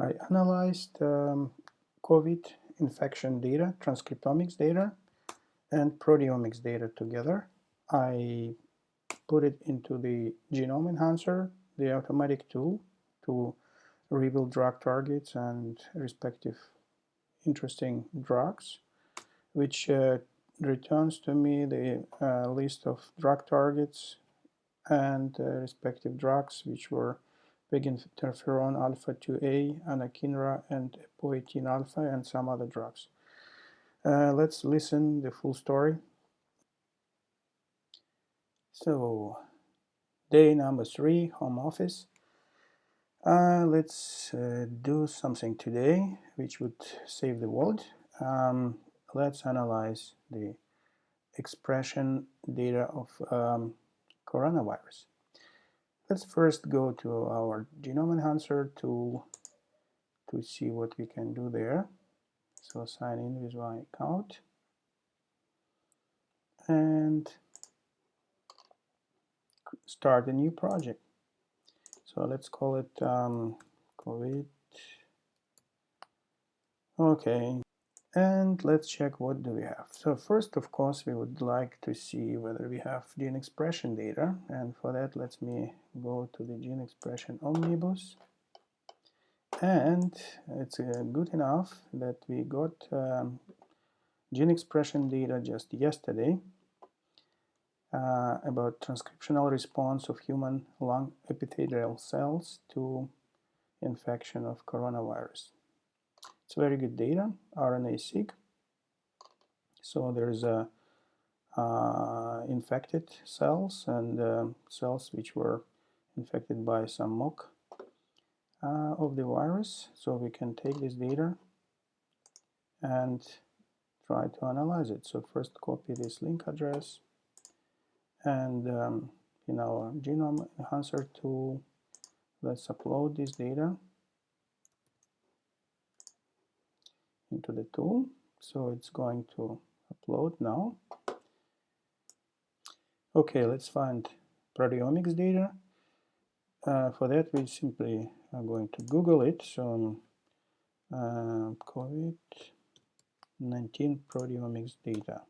I analyzed COVID infection data, transcriptomics data, and proteomics data together. I put it into the Genome Enhancer, the automatic tool to reveal drug targets and respective interesting drugs, which returns to me the list of drug targets and respective drugs, which were big interferon alpha 2A, Anakinra, and Epoetin alpha, and some other drugs. Let's listen the full story. So, day number 3, home office. Let's do something today which would save the world. Let's analyze the expression data of coronavirus. Let's first go to our Genome Enhancer tool to see what we can do there. So sign in with my account and start a new project. So let's call it COVID. Okay, and let's check what do we have. So first, of course, we would like to see whether we have gene expression data, and for that, let me go to the gene expression omnibus. And it's good enough that we got gene expression data just yesterday about transcriptional response of human lung epithelial cells to infection of coronavirus. It's very good data, RNA-seq. So there's infected cells and cells which were infected by some mock of the virus. So we can take this data and try to analyze it. So first copy this link address and in our Genome Enhancer tool, let's upload this data into the tool. So it's going to upload now. Okay, let's find proteomics data. For that, we simply are going to Google it. So COVID-19 proteomics data.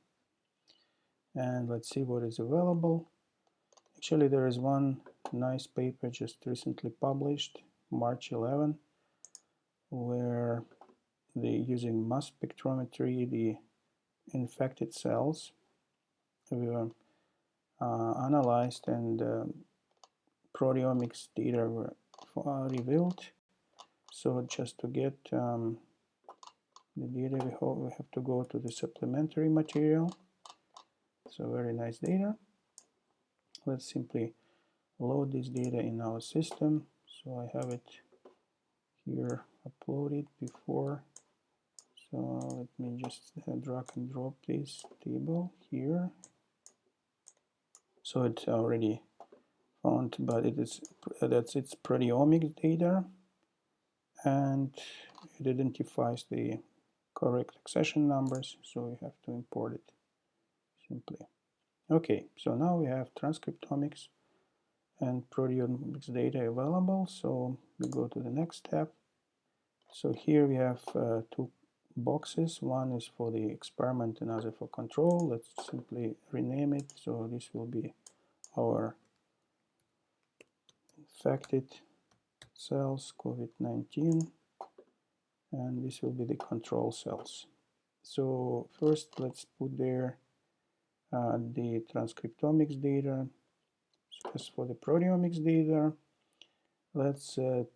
And let's see what is available. Actually, there is one nice paper just recently published, March 11, where using mass spectrometry, the infected cells were analyzed and proteomics data were revealed. So just to get the data, we have to go to the supplementary material. So very nice data. Let's simply load this data in our system. So I have it here uploaded before. So let me just drag and drop this table here. So it's already found, but that's its proteomics data, and it identifies the correct accession numbers. So we have to import it simply. Okay, so now we have transcriptomics and proteomics data available. So we go to the next step. So here we have two boxes. One is for the experiment, another for control. Let's simply rename it. So this will be our infected cells, COVID-19, and this will be the control cells. So first, let's put there the transcriptomics data. So as for the proteomics data, let's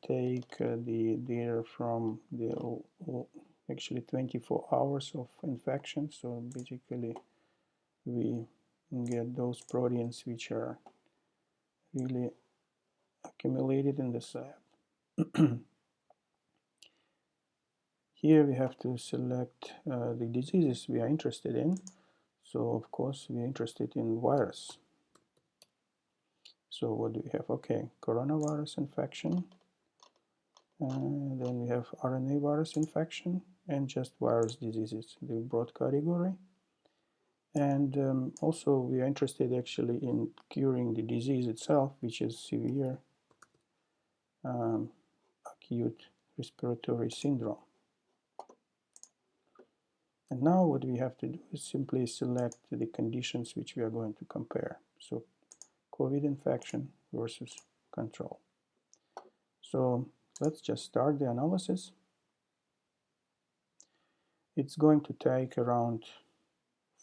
take the data from the actually 24 hours of infection. So basically we get those proteins which are really accumulated in the cell. Here we have to select the diseases we are interested in. So of course we are interested in virus. So what do we have? Okay, coronavirus infection, and then we have RNA virus infection and just virus diseases, the broad category. And also we are interested actually in curing the disease itself, which is severe acute respiratory syndrome. And now what we have to do is simply select the conditions which we are going to compare. So COVID infection versus control. So let's just start the analysis. It's going to take around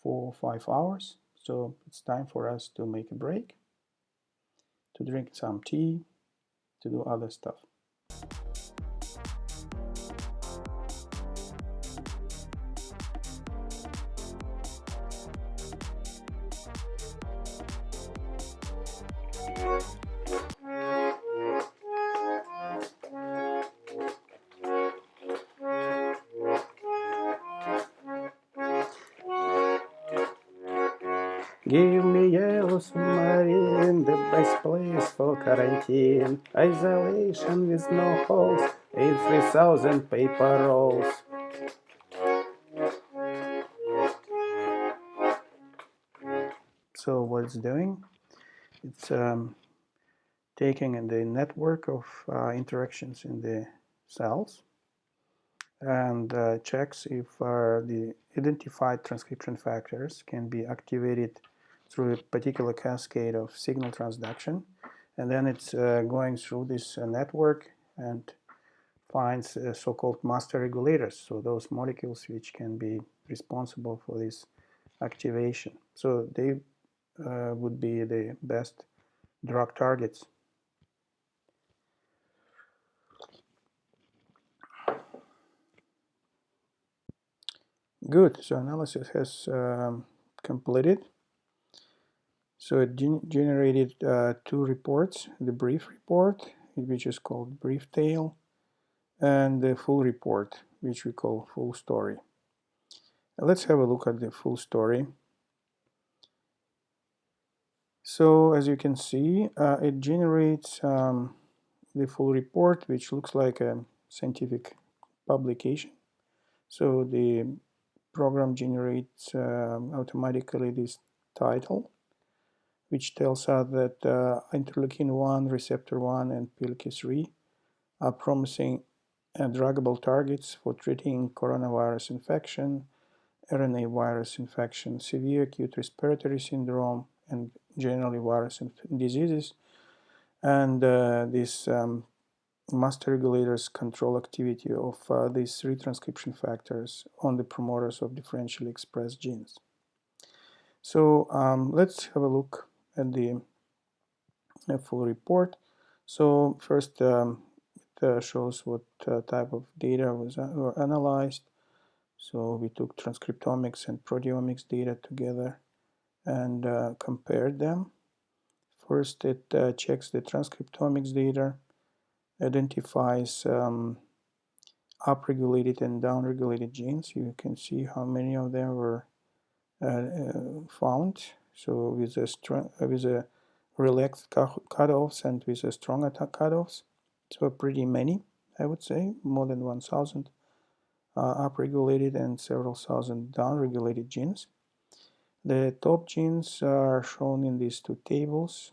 4 or 5 hours. So it's time for us to make a break, to drink some tea, to do other stuff. Give me yellow submarine, the best place for quarantine. Isolation with no holes, in 3,000 paper rolls. So what it's doing, it's taking the network of interactions in the cells and checks if the identified transcription factors can be activated through a particular cascade of signal transduction, and then it's going through this network and finds so-called master regulators, so those molecules which can be responsible for this activation. So they would be the best drug targets. Good, so analysis has completed. So it generated 2 reports, the brief report, which is called brief tail, and the full report, which we call full story. Now let's have a look at the full story. So as you can see, it generates the full report, which looks like a scientific publication. So the program generates automatically this title, which tells us that interleukin-1, receptor 1, and PLK3 are promising druggable targets for treating coronavirus infection, RNA virus infection, severe acute respiratory syndrome, and generally virus diseases. And these master regulators control activity of these 3 transcription factors on the promoters of differentially expressed genes. So let's have a look at the full report. So first it shows what type of data were analyzed. So we took transcriptomics and proteomics data together and compared them. First it checks the transcriptomics data, identifies upregulated and downregulated genes. You can see how many of them were found. So with a relaxed cutoffs and with a stronger cutoffs. So pretty many, I would say, more than 1,000 upregulated and several thousand downregulated genes. The top genes are shown in these 2 tables.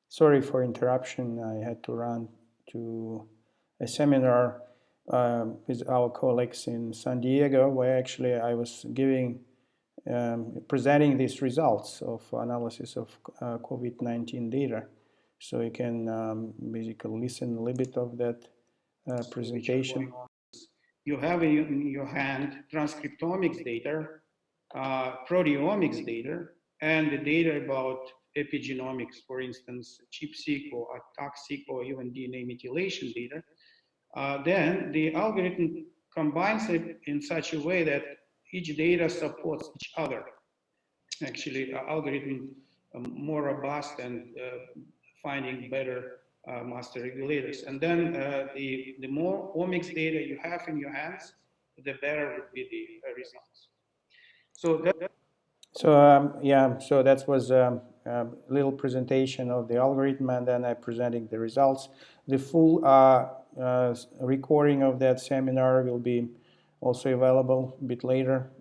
Sorry for interruption. I had to run to a seminar with our colleagues in San Diego, where actually I was presenting these results of analysis of COVID-19 data. So you can basically listen a little bit of that presentation. You have in your hand transcriptomics data, proteomics data, and the data about epigenomics, for instance, ChIP-seq or ATAC-seq or even DNA methylation data. Then the algorithm combines it in such a way that each data supports each other. Actually, algorithm more robust and finding better master regulators. And then the more omics data you have in your hands, the better would be the results. So that was a little presentation of the algorithm, and then I presented the results. The full recording of that seminar will be also available a bit later.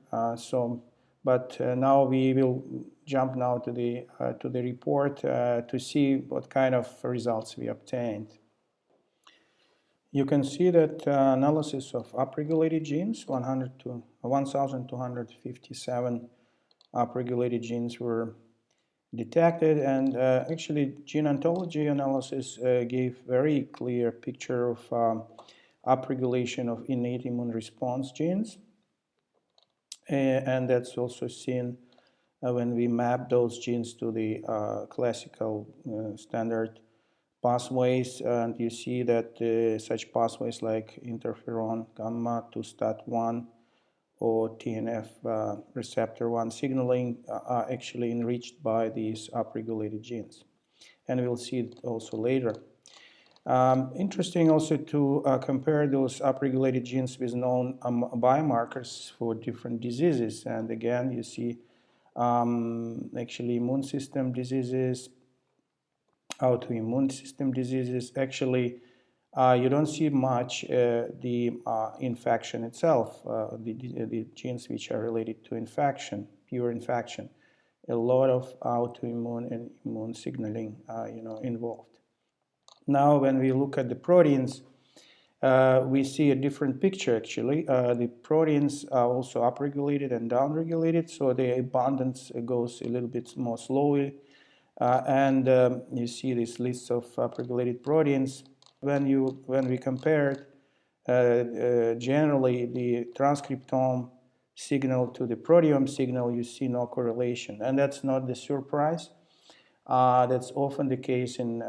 But now we will jump now to the report to see what kind of results we obtained. You can see that analysis of upregulated genes, 1,257 upregulated genes were detected, and actually gene ontology analysis gave very clear picture of upregulation of innate immune response genes, and that's also seen when we map those genes to the classical standard pathways, and you see that such pathways like interferon gamma to STAT1 or TNF receptor 1 signaling are actually enriched by these upregulated genes. And we'll see it also later. Interesting also to compare those upregulated genes with known biomarkers for different diseases. And again, you see actually immune system diseases, autoimmune system diseases. Actually, you don't see much the infection itself, the genes which are related to infection, pure infection. A lot of autoimmune and immune signaling, involved. Now, when we look at the proteins, we see a different picture actually. The proteins are also upregulated and downregulated, so the abundance goes a little bit more slowly. And you see this list of upregulated proteins. When we compare generally the transcriptome signal to the proteome signal, you see no correlation, and that's not the surprise. That's often the case in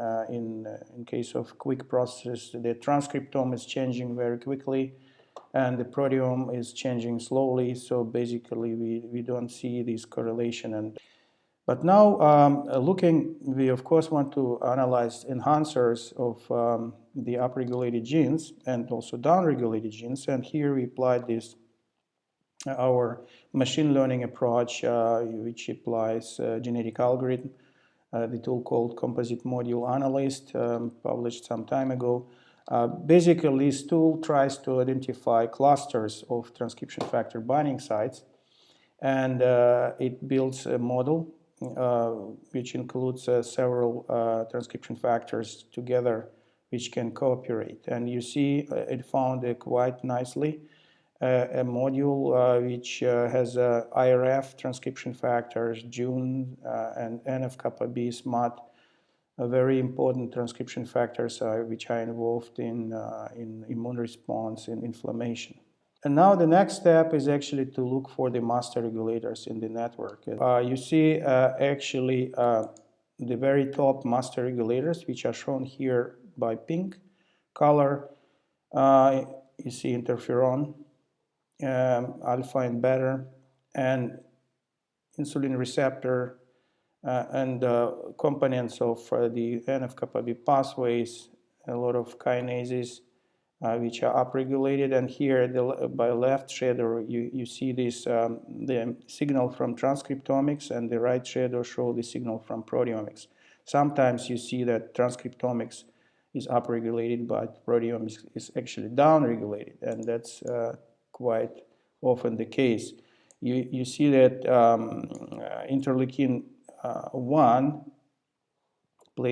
case of quick processes. The transcriptome is changing very quickly, and the proteome is changing slowly. So basically, we don't see this correlation. But now, we of course want to analyze enhancers of the upregulated genes and also downregulated genes. And here we applied this our machine learning approach, which applies genetic algorithm, the tool called Composite Module Analyst, published some time ago. Basically, this tool tries to identify clusters of transcription factor binding sites, and it builds a model which includes several transcription factors together which can cooperate. And you see it found quite nicely a module which has IRF transcription factors, JUN and NF-kappa B, SMAD, very important transcription factors which are involved in immune response and inflammation. And now the next step is actually to look for the master regulators in the network. You see actually the very top master regulators, which are shown here by pink color. You see interferon, alpha and beta, and insulin receptor, and components of the NF-kappa B pathways, a lot of kinases, which are upregulated. And here by left shadow you see this the signal from transcriptomics, and the right shadow show the signal from proteomics. Sometimes you see that transcriptomics is upregulated, but proteomics is actually downregulated, and that's quite often the case. You see that interleukin 1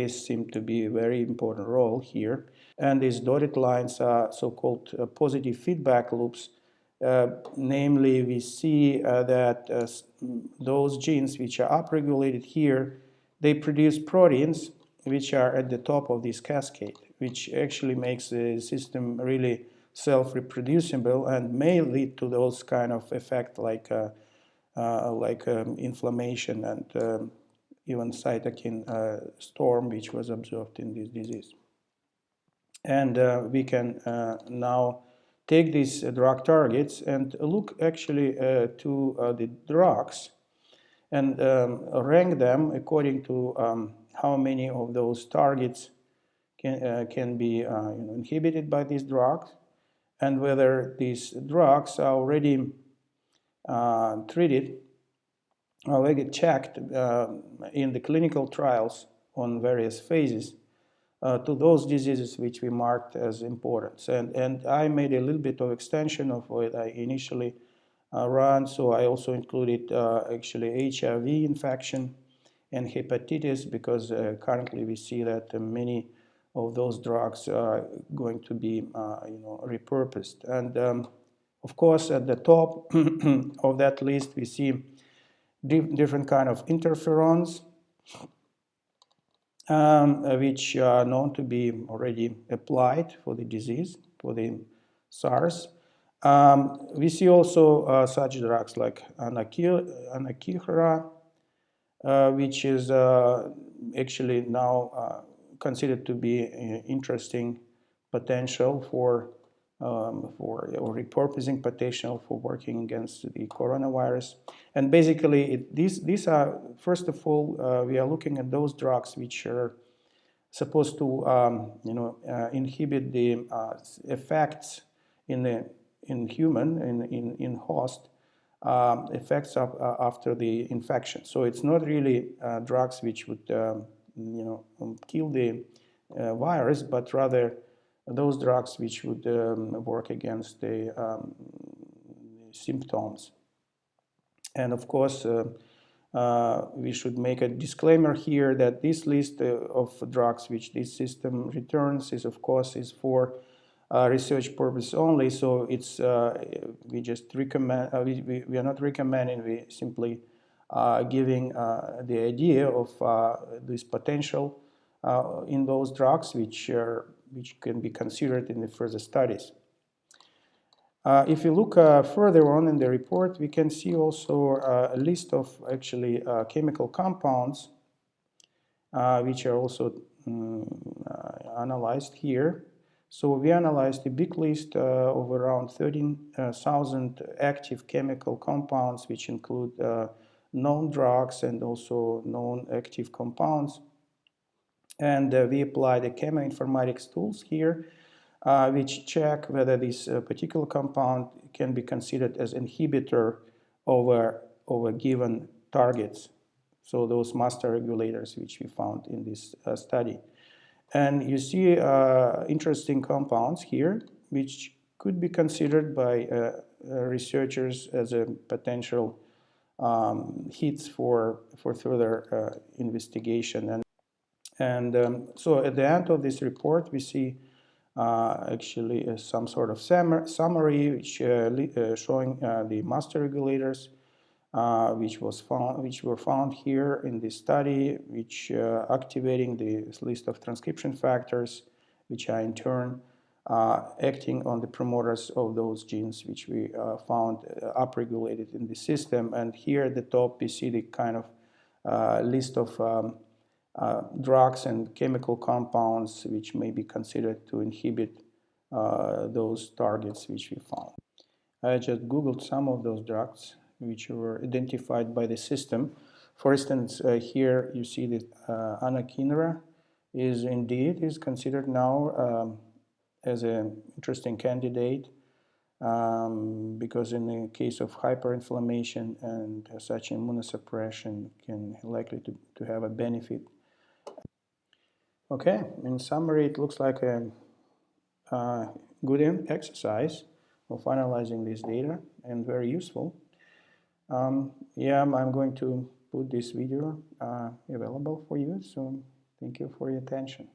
seem to be a very important role here. And these dotted lines are so-called positive feedback loops. Namely, we see that those genes which are upregulated here, they produce proteins which are at the top of this cascade, which actually makes the system really self-reproducible and may lead to those kind of effect like inflammation and even cytokine storm, which was observed in this disease. And we can now take these drug targets and look actually to the drugs and rank them according to how many of those targets can be inhibited by these drugs, and whether these drugs are already treated, already checked in the clinical trials on various phases to those diseases which we marked as important. And I made a little bit of extension of what I initially ran, so I also included actually HIV infection and hepatitis, because currently we see that many of those drugs are going to be repurposed. And of course, at the top of that list, we see different kind of interferons, which are known to be already applied for the disease, for the SARS. We see also such drugs like Anakinra, which is actually now considered to be interesting potential or repurposing potential for working against the coronavirus. And basically, these are, first of all, we are looking at those drugs which are supposed to inhibit the effects in host effects after the infection. So it's not really drugs which would kill the virus, but rather those drugs which would work against the symptoms. And of course, we should make a disclaimer here that this list of drugs which this system returns is, of course, is for research purpose only. So it's we just recommend we are not recommending, we simply giving the idea of this potential in those drugs which can be considered in the further studies. If you look further on in the report, we can see also a list of actually chemical compounds which are also analyzed here. So we analyzed a big list of around 13,000 active chemical compounds, which include known drugs and also known active compounds. And we apply the chemoinformatics tools here, which check whether this particular compound can be considered as inhibitor over given targets. So those master regulators which we found in this study. And you see interesting compounds here, which could be considered by researchers as a potential hits for further investigation. And so at the end of this report, we see actually some sort of summary which showing the master regulators which were found here in this study, which activating this list of transcription factors, which are in turn acting on the promoters of those genes which we found upregulated in the system. And here at the top, we see the kind of list of drugs and chemical compounds which may be considered to inhibit those targets which we found. I just Googled some of those drugs which were identified by the system. For instance, here you see that Anakinra is considered now as an interesting candidate because in the case of hyperinflammation and such immunosuppression can likely to have a benefit. Okay, in summary, it looks like a good exercise of analyzing this data and very useful. Yeah, I'm going to put this video available for you, so thank you for your attention.